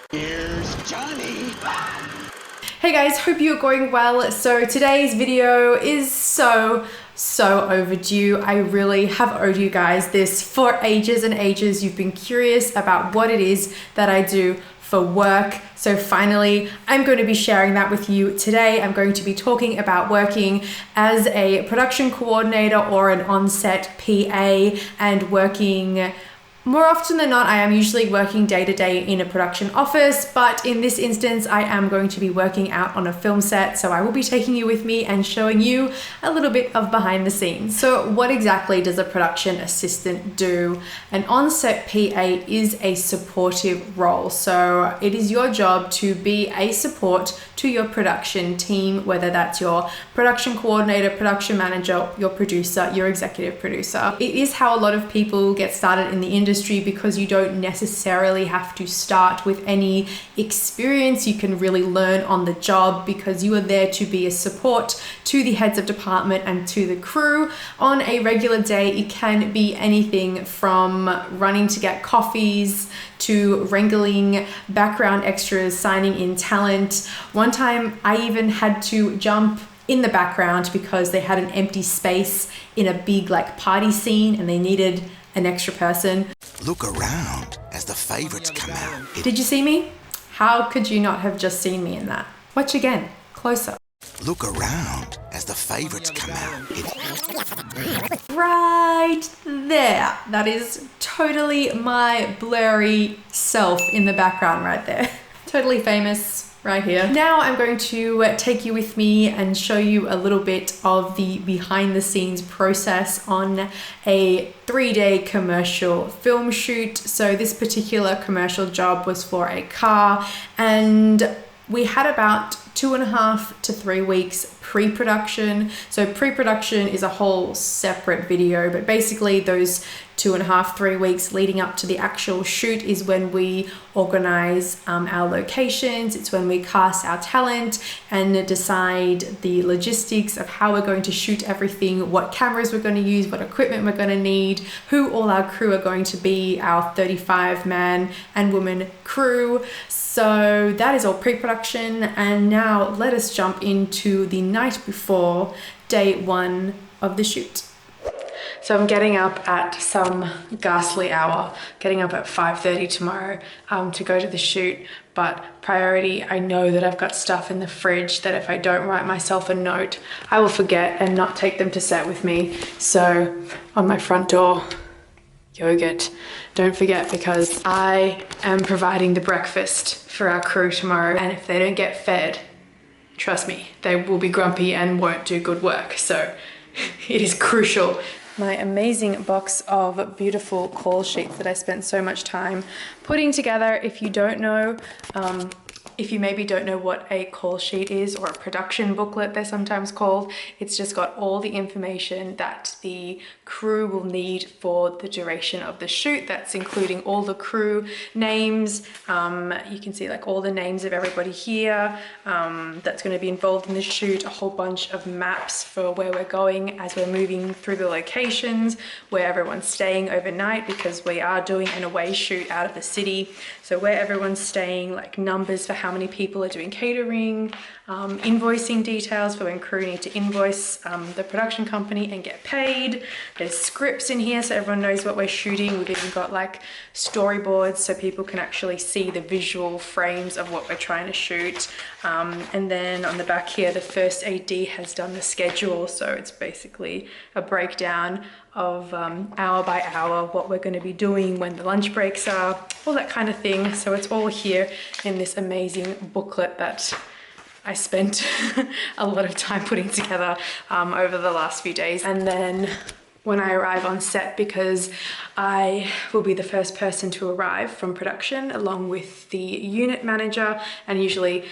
Here's Johnny. Hey guys, hope you're going well. So today's video is so overdue. I really have owed you guys this for ages and ages. You've been curious about what it is that I do for work. So finally, I'm going to be sharing that with you today. I'm going to be talking about working as a production coordinator or an on-set PA, and working more often than not, I am usually working day to day in a production office, but in this instance, I am going to be working out on a film set. So I will be taking you with me and showing you a little bit of behind the scenes. So what exactly does a production assistant do? An on-set PA is a supportive role. So it is your job to be a support to your production team, whether that's your production coordinator, production manager, your producer, your executive producer. It is how a lot of people get started in the industry, because you don't necessarily have to start with any experience. You can really learn on the job because you are there to be a support to the heads of department and to the crew. On a regular day, it can be anything from running to get coffees to wrangling background extras, signing in talent. One time I even had to jump in the background because they had an empty space in a big party scene and they needed an extra person. Look around as the favorites come out. Did you see me? How could you not have just seen me in that? Watch again, closer. Look around as the favorites come out. Right there. That is totally my blurry self in the background right there. Totally famous. Right here. Now I'm going to take you with me and show you a little bit of the behind the scenes process on a 3-day commercial film shoot. So this particular commercial job was for a car, and we had about 2.5 to 3 weeks pre-production. So pre-production is a whole separate video, but basically those 2.5, 3 weeks leading up to the actual shoot is when we organize our locations. It's when we cast our talent and decide the logistics of how we're going to shoot everything, what cameras we're going to use, what equipment we're going to need, who all our crew are going to be, our 35-man and woman crew. So that is all pre-production, and now let us jump into the night before day 1 of the shoot. So I'm getting up at some ghastly hour, getting up at 5:30 tomorrow to go to the shoot. But priority, I know that I've got stuff in the fridge that if I don't write myself a note, I will forget and not take them to set with me. So on my front door, yogurt. Don't forget, because I am providing the breakfast for our crew tomorrow. And if they don't get fed, trust me, they will be grumpy and won't do good work. So it is crucial. My amazing box of beautiful call sheets that I spent so much time putting together. If you don't know, if you maybe don't know what a call sheet is, or a production booklet they're sometimes called, it's just got all the information that the crew will need for the duration of the shoot. That's including all the crew names. You can see all the names of everybody here that's going to be involved in the shoot, a whole bunch of maps for where we're going as we're moving through the locations, where everyone's staying overnight, because we are doing an away shoot out of the city. So where everyone's staying, numbers for how many people are doing catering, invoicing details for when crew need to invoice the production company and get paid. There's scripts in here so everyone knows what we're shooting. We've even got storyboards so people can actually see the visual frames of what we're trying to shoot. And then on the back here, the first AD has done the schedule. So it's basically a breakdown of hour by hour, what we're going to be doing, when the lunch breaks are, all that kind of thing. So it's all here in this amazing booklet that I spent a lot of time putting together over the last few days. And then when I arrive on set, because I will be the first person to arrive from production along with the unit manager, and usually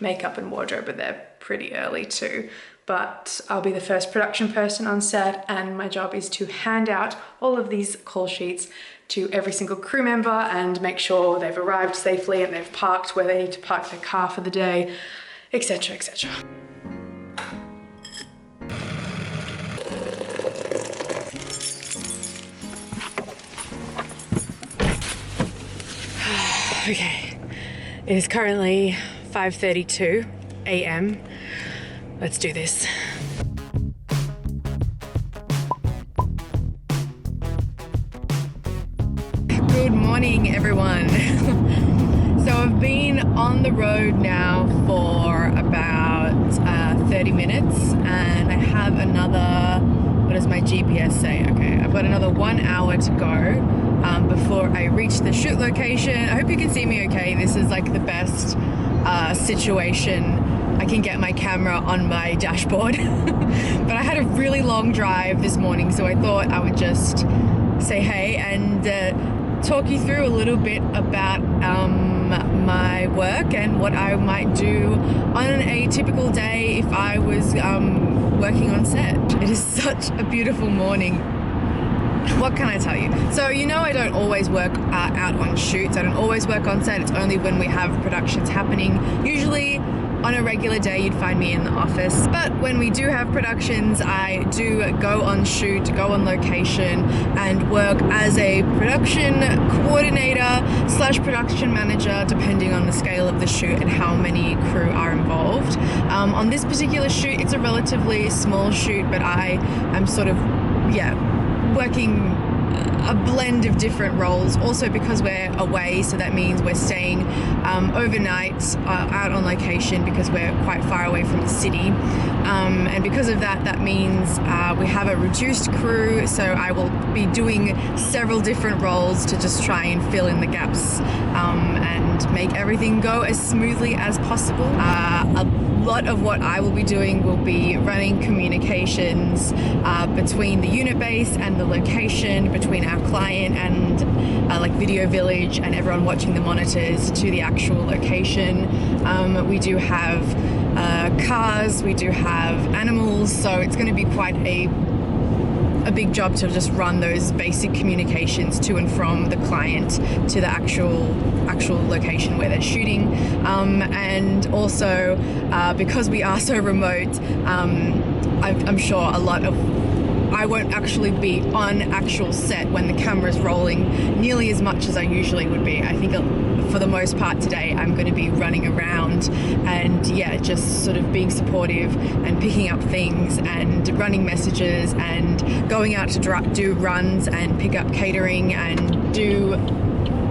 makeup and wardrobe are there pretty early too. But I'll be the first production person on set, and my job is to hand out all of these call sheets to every single crew member and make sure they've arrived safely and they've parked where they need to park their car for the day, etc., etc. Okay, It is currently 5:32 a.m. Let's do this. Good morning, everyone. So I've been on the road now for about 30 minutes and I have another, what does my GPS say? Okay, I've got another 1 hour to go before I reach the shoot location. I hope you can see me okay. This is like the best situation I can get my camera on my dashboard. But I had a really long drive this morning, so I thought I would just say hey and talk you through a little bit about my work and what I might do on a typical day if I was working on set. It is such a beautiful morning. What can I tell you? So you know I don't always work out on shoots. I don't always work on set. It's only when we have productions happening. Usually on a regular day you'd find me in the office, but when we do have productions I do go on shoot, go on location and work as a production coordinator / production manager depending on the scale of the shoot and how many crew are involved. On this particular shoot it's a relatively small shoot, but I am sort of working a blend of different roles, also because we're away, so that means we're staying overnight out on location because we're quite far away from the city, and because of that means we have a reduced crew, so I will be doing several different roles to just try and fill in the gaps and make everything go as smoothly as possible. A lot of what I will be doing will be running communications between the unit base and the location, between our client and like Video Village and everyone watching the monitors to the actual location. We do have cars, we do have animals, so it's going to be quite a big job to just run those basic communications to and from the client to the actual location where they're shooting, and also because we are so remote, I'm sure a lot of I won't actually be on actual set when the camera's rolling nearly as much as I usually would be. I think for the most part today I'm going to be running around and just sort of being supportive and picking up things and running messages and going out to do runs and pick up catering and do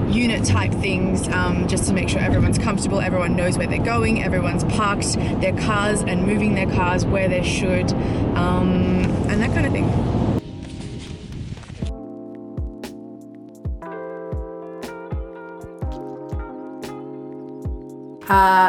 unit type things, just to make sure everyone's comfortable, everyone knows where they're going, everyone's parked their cars and moving their cars where they should, and that kind of thing.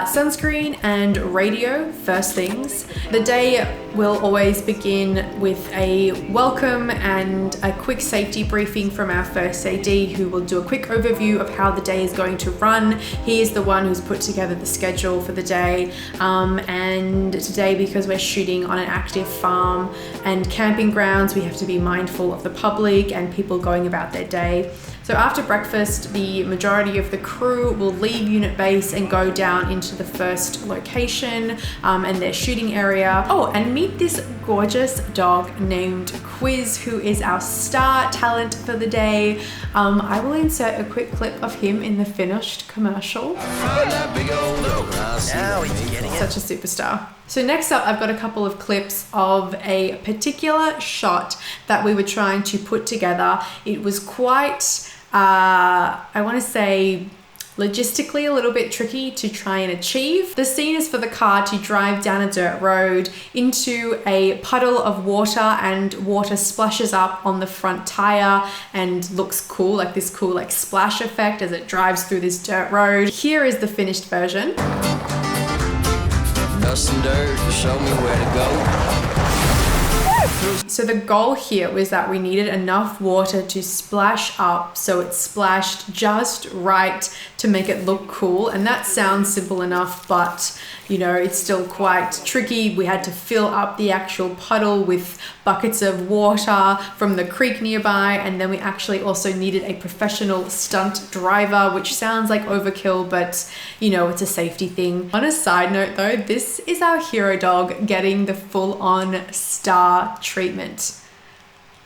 Sunscreen and radio, first things. The day will always begin with a welcome and a quick safety briefing from our first AD, who will do a quick overview of how the day is going to run. He is the one who's put together the schedule for the day, and today, because we're shooting on an active farm and camping grounds, we have to be mindful of the public and people going about their day. So after breakfast, the majority of the crew will leave unit base and go down into the first location and their shooting area. Oh, and meet this gorgeous dog named Quiz, who is our star talent for the day. I will insert a quick clip of him in the finished commercial. Now he's getting it. Such a superstar. So next up, I've got a couple of clips of a particular shot that we were trying to put together. It was quite, I want to say, logistically a little bit tricky to try and achieve. The scene is for the car to drive down a dirt road into a puddle of water, and water splashes up on the front tire and looks cool, like this cool like splash effect as it drives through this dirt road. Here is the finished version. Dust and dirt to show me where to go. So the goal here was that we needed enough water to splash up so it splashed just right to make it look cool. And that sounds simple enough, but you know, it's still quite tricky. We had to fill up the actual puddle with buckets of water from the creek nearby, and then we actually also needed a professional stunt driver, which sounds like overkill, but you know, it's a safety thing. On a side note though, this is our hero dog getting the full-on star treatment.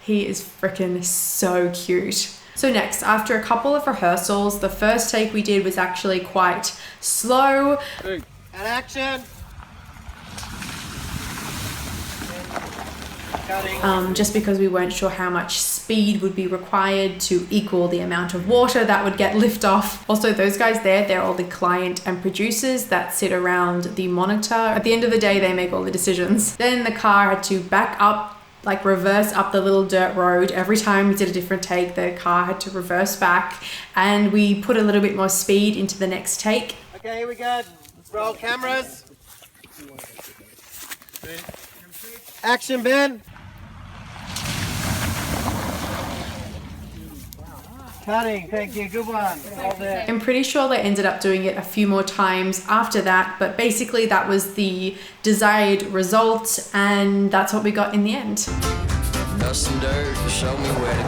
He is freaking so cute. So next, after a couple of rehearsals, the first take we did was actually quite slow. And action! Just because we weren't sure how much speed would be required to equal the amount of water that would get lift off. Also, those guys there, they're all the client and producers that sit around the monitor. At the end of the day, they make all the decisions. Then the car had to back up, like reverse up the little dirt road. Every time we did a different take, the car had to reverse back, and we put a little bit more speed into the next take. Okay, here we go. Let's roll cameras. Action, Ben. Cutting, thank you, good one. Hold it. I'm pretty sure they ended up doing it a few more times after that, but basically that was the desired result, and that's what we got in the end. Dust and dirt to show me where to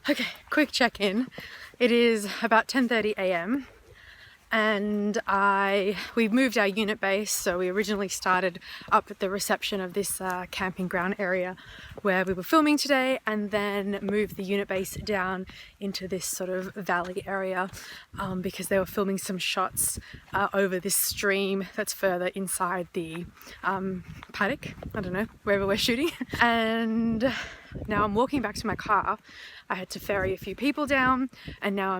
go. Okay, quick check-in. It is about 10:30 a.m. and we've moved our unit base. So we originally started up at the reception of this camping ground area where we were filming today, and then moved the unit base down into this sort of valley area because they were filming some shots over this stream that's further inside the paddock, I don't know, wherever we're shooting. And now I'm walking back to my car. I had to ferry a few people down, and now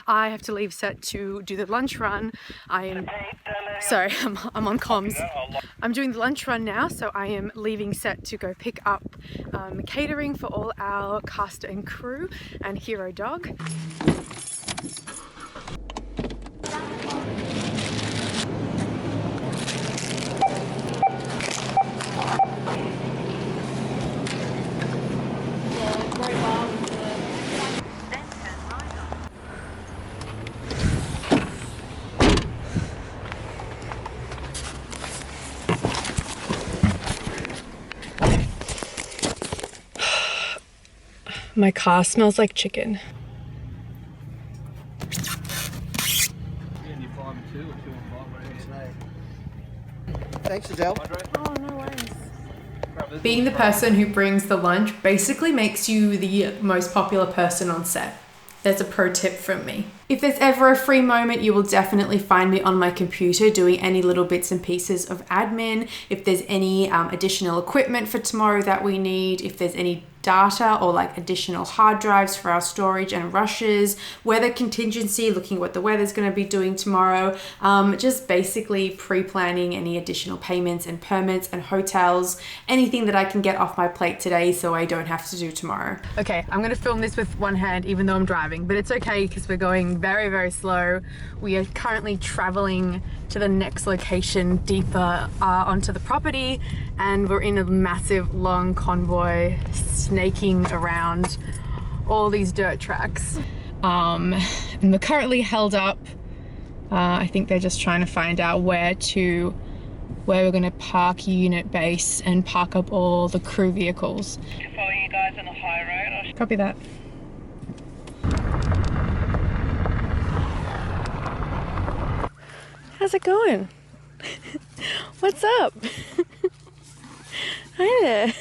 I have to leave set to do the lunch run. Sorry, I'm on comms. I'm doing the lunch run now, so I am leaving set to go pick up catering for all our cast and crew and Hero Dog. My car smells like chicken. Thanks, Adele. Oh, no worries. Being the person who brings the lunch basically makes you the most popular person on set. There's a pro tip from me. If there's ever a free moment, you will definitely find me on my computer doing any little bits and pieces of admin. If there's any additional equipment for tomorrow that we need, if there's any data or like additional hard drives for our storage and rushes, weather contingency, looking at what the weather's going to be doing tomorrow, just basically pre-planning any additional payments and permits and hotels, anything that I can get off my plate today so I don't have to do tomorrow. Okay, I'm going to film this with one hand even though I'm driving, but it's okay because we're going very, very slow. We are currently traveling to the next location deeper onto the property, and we're in a massive long convoy snaking around all these dirt tracks. And we're currently held up. I think they're just trying to find out where we're going to park unit base and park up all the crew vehicles. To follow you guys on the high road. Copy that. How's it going? What's up? Hi there.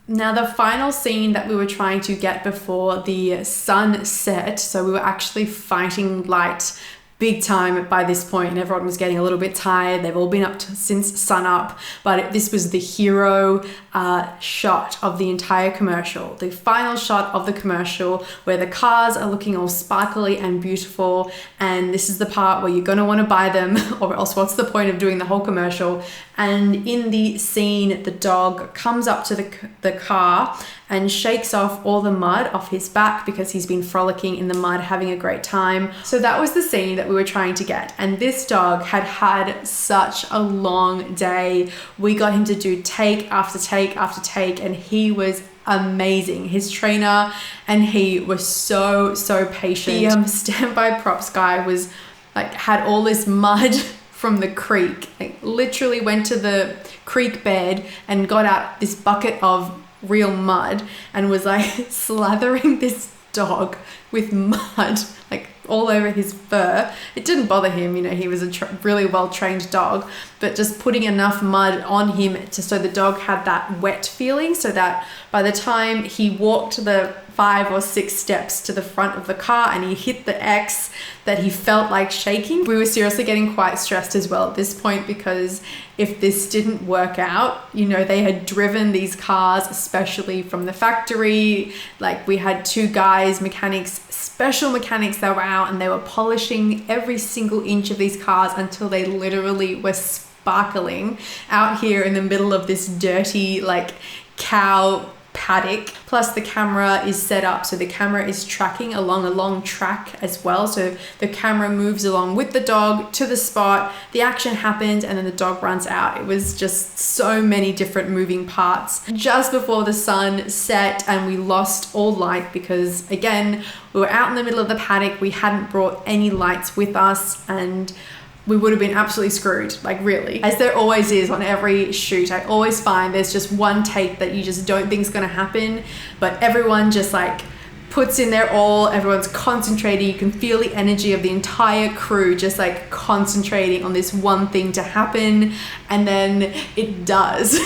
Now the final scene that we were trying to get before the sun set, so we were actually fighting light big time by this point, and everyone was getting a little bit tired. They've all been up since sunup, but this was the hero shot of the entire commercial, the final shot of the commercial where the cars are looking all sparkly and beautiful, and this is the part where you're going to want to buy them or else what's the point of doing the whole commercial. And in the scene, the dog comes up to the car and shakes off all the mud off his back because he's been frolicking in the mud, having a great time. So that was the scene that we were trying to get. And this dog had had such a long day. We got him to do take after take after take, and he was amazing. His trainer and he was so patient. The standby props guy was like, had all this mud from the creek, like literally went to the creek bed and got out this bucket of real mud and was like slathering this dog with mud, like all over his fur. It didn't bother him, you know, he was a really well-trained dog, but just putting enough mud on him so the dog had that wet feeling, so that by the time he walked the 5 or 6 steps to the front of the car and he hit the X, that he felt like shaking. We were seriously getting quite stressed as well at this point, because if this didn't work out, you know, they had driven these cars, especially from the factory. Like, we had 2 guys, mechanics, special mechanics that were out, and they were polishing every single inch of these cars until they literally were sparkling out here in the middle of this dirty, like, cow paddock. Plus the camera is set up so the camera is tracking along a long track as well, so the camera moves along with the dog to the spot, the action happens, and then the dog runs out. It was just so many different moving parts. Just before the sun set and we lost all light, because again, we were out in the middle of the paddock, we hadn't brought any lights with us, and we would have been absolutely screwed, like really. As there always is on every shoot, I always find there's just one take that you just don't think is gonna happen, but everyone just like puts in their all, everyone's concentrating, you can feel the energy of the entire crew just like concentrating on this one thing to happen, and then it does.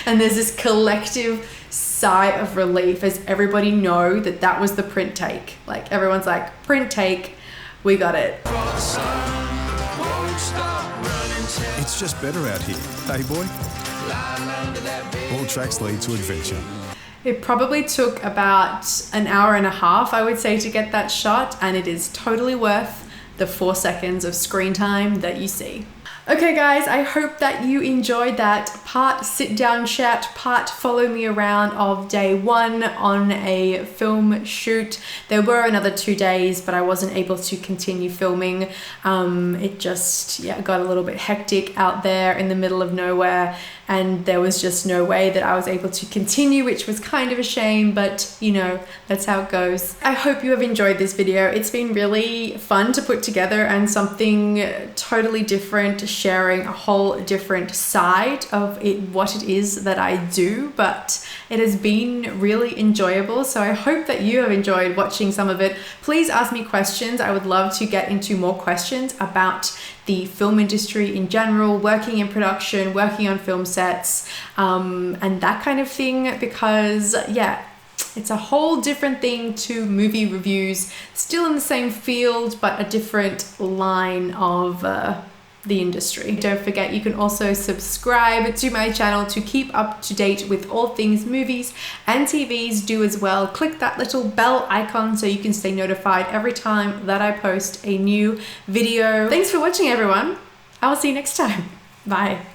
And there's this collective sigh of relief as everybody know that that was the print take. Like everyone's like, print take, we got it. It's just better out here, hey boy? All tracks lead to adventure. It probably took about an hour and a half, I would say, to get that shot, and it is totally worth the 4 seconds of screen time that you see. Okay guys, I hope that you enjoyed that part sit down chat, part follow me around of day 1 on a film shoot. There were another 2 days, but I wasn't able to continue filming. It just got a little bit hectic out there in the middle of nowhere, and there was just no way that I was able to continue, which was kind of a shame, but you know, that's how it goes. I hope you have enjoyed this video. It's been really fun to put together and something totally different, sharing a whole different side of it, what it is that I do, but it has been really enjoyable. So I hope that you have enjoyed watching some of it. Please ask me questions. I would love to get into more questions about the film industry in general, working in production, working on film sets, and that kind of thing, because yeah, it's a whole different thing to movie reviews, still in the same field, but a different line of the industry. Don't forget, you can also subscribe to my channel to keep up to date with all things movies and TVs. Do as well. Click that little bell icon so you can stay notified every time that I post a new video. Thanks for watching, everyone. I will see you next time. Bye.